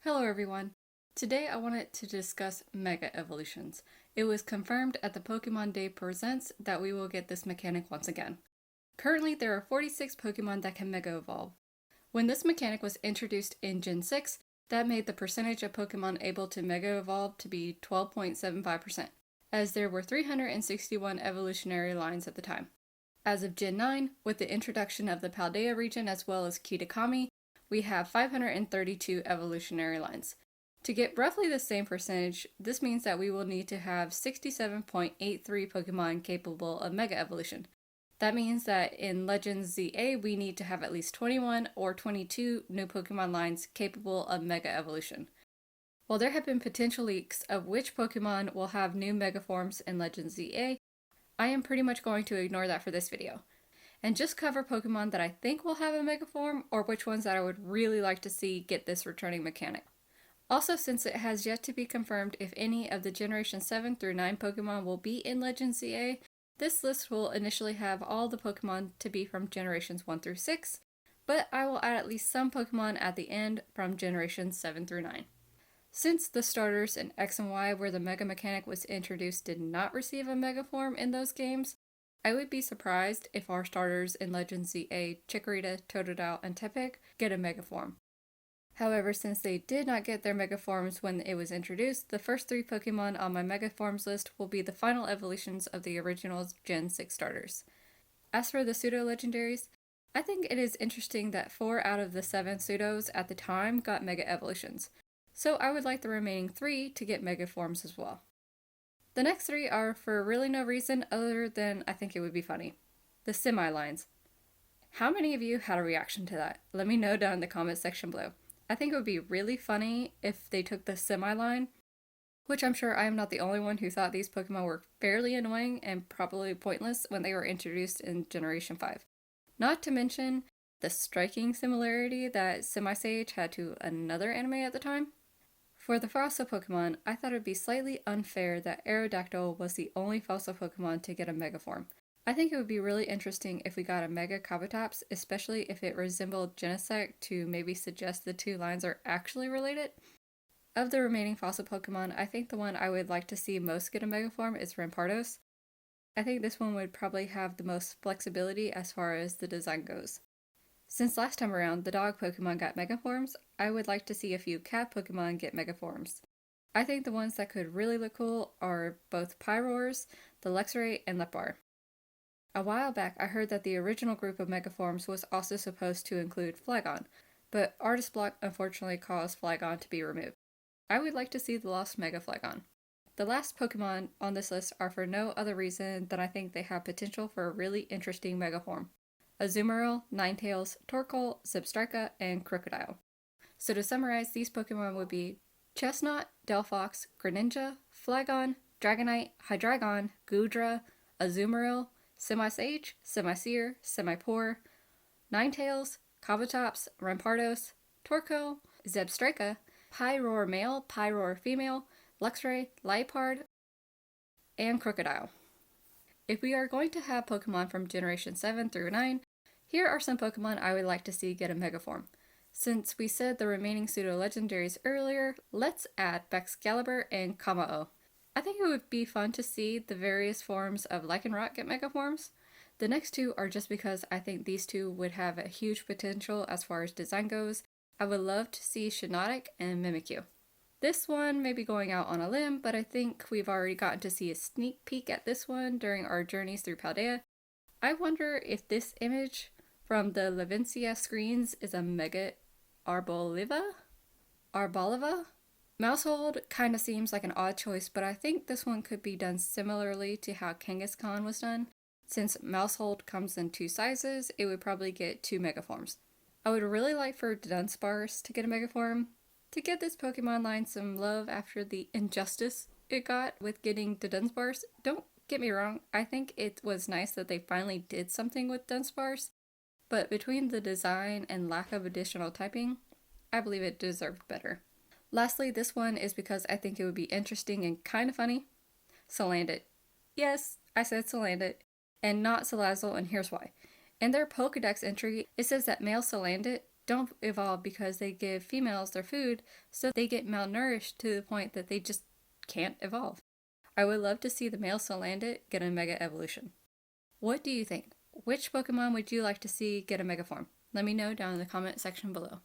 Hello everyone! Today I wanted to discuss Mega Evolutions. It was confirmed at the Pokemon Day Presents that we will get this mechanic once again. Currently there are 46 Pokemon that can Mega Evolve. When this mechanic was introduced in Gen 6, that made the percentage of Pokemon able to Mega Evolve to be 12.75%, as there were 361 evolutionary lines at the time. As of Gen 9, with the introduction of the Paldea region as well as Kitakami, we have 532 evolutionary lines. To get roughly the same percentage, this means that we will need to have 67.83 Pokemon capable of Mega Evolution. That means that in Legends ZA, we need to have at least 21 or 22 new Pokemon lines capable of Mega Evolution. While there have been potential leaks of which Pokemon will have new Mega Forms in Legends ZA, I am pretty much going to ignore that for this video, and just cover Pokemon that I think will have a Mega Form, or which ones that I would really like to see get this returning mechanic. Also, since it has yet to be confirmed if any of the Generation 7 through 9 Pokemon will be in Legends ZA, this list will initially have all the Pokemon to be from Generations 1 through 6, but I will add at least some Pokemon at the end from Generations 7 through 9. Since the starters in X and Y where the Mega mechanic was introduced did not receive a Mega Form in those games, I would be surprised if our starters in Legends ZA, Chikorita, Totodile, and Tepig get a Mega Form. However, since they did not get their Mega Forms when it was introduced, the first 3 Pokemon on my Mega Forms list will be the final evolutions of the original Gen 6 starters. As for the pseudo-legendaries, I think it is interesting that 4 out of the 7 pseudos at the time got Mega Evolutions, so I would like the remaining 3 to get Mega Forms as well. The next 3 are for really no reason other than I think it would be funny. The semi-lines. How many of you had a reaction to that? Let me know down in the comment section below. I think it would be really funny if they took the semi-line, which I'm sure I am not the only one who thought these Pokemon were fairly annoying and probably pointless when they were introduced in Generation 5. Not to mention the striking similarity that Semi-Sage had to another anime at the time. For the fossil Pokemon, I thought it would be slightly unfair that Aerodactyl was the only fossil Pokemon to get a Mega Form. I think it would be really interesting if we got a Mega Kabutops, especially if it resembled Genesect to maybe suggest the 2 lines are actually related. Of the remaining fossil Pokemon, I think the one I would like to see most get a Mega Form is Rampardos. I think this one would probably have the most flexibility as far as the design goes. Since last time around the dog Pokemon got Mega Forms, I would like to see a few cat Pokemon get Mega Forms. I think the ones that could really look cool are both Pyroars, the Luxray, and Lepar. A while back I heard that the original group of Mega Forms was also supposed to include Flygon, but Artist Block unfortunately caused Flygon to be removed. I would like to see the lost Mega Flygon. The last Pokemon on this list are for no other reason than I think they have potential for a really interesting Mega Form. Azumarill, Ninetales, Torkoal, Zebstrika, and Krookodile. So to summarize, these Pokemon would be Chestnut, Delphox, Greninja, Flygon, Dragonite, Hydreigon, Goodra, Azumarill, Semi-Sage, Semi-Seer, Semi-Poor, Ninetales, Kabutops, Rampardos, Torkoal, Zebstrika, Pyroar male, Pyroar female, Luxray, Liepard, and Krookodile. If we are going to have Pokemon from Generation 7 through 9, here are some Pokemon I would like to see get a Mega Form. Since we said the remaining pseudo-legendaries earlier, let's add Baxcalibur and Kamao. I think it would be fun to see the various forms of Lycanroc get Mega Forms. The next 2 are just because I think these 2 would have a huge potential as far as design goes. I would love to see Shiinotic and Mimikyu. This one may be going out on a limb, but I think we've already gotten to see a sneak peek at this one during our journeys through Paldea. I wonder if this image from the Levincia screens is a Mega Arboliva? Maushold kinda seems like an odd choice, but I think this one could be done similarly to how Kangaskhan was done. Since Maushold comes in 2 sizes, it would probably get 2 Mega Forms. I would really like for Dunsparce to get a Mega Form. To give this Pokemon line some love after the injustice it got with getting the Dunsparce. Don't get me wrong, I think it was nice that they finally did something with Dunsparce, but between the design and lack of additional typing, I believe it deserved better. Lastly, this one is because I think it would be interesting and kinda funny. Salandit. Yes, I said Salandit, and not Salazzle, and here's why. In their Pokedex entry, it says that male Salandit don't evolve because they give females their food, so they get malnourished to the point that they just can't evolve. I would love to see the male Salandit get a mega evolution. What do you think? Which Pokemon would you like to see get a mega form? Let me know down in the comment section below.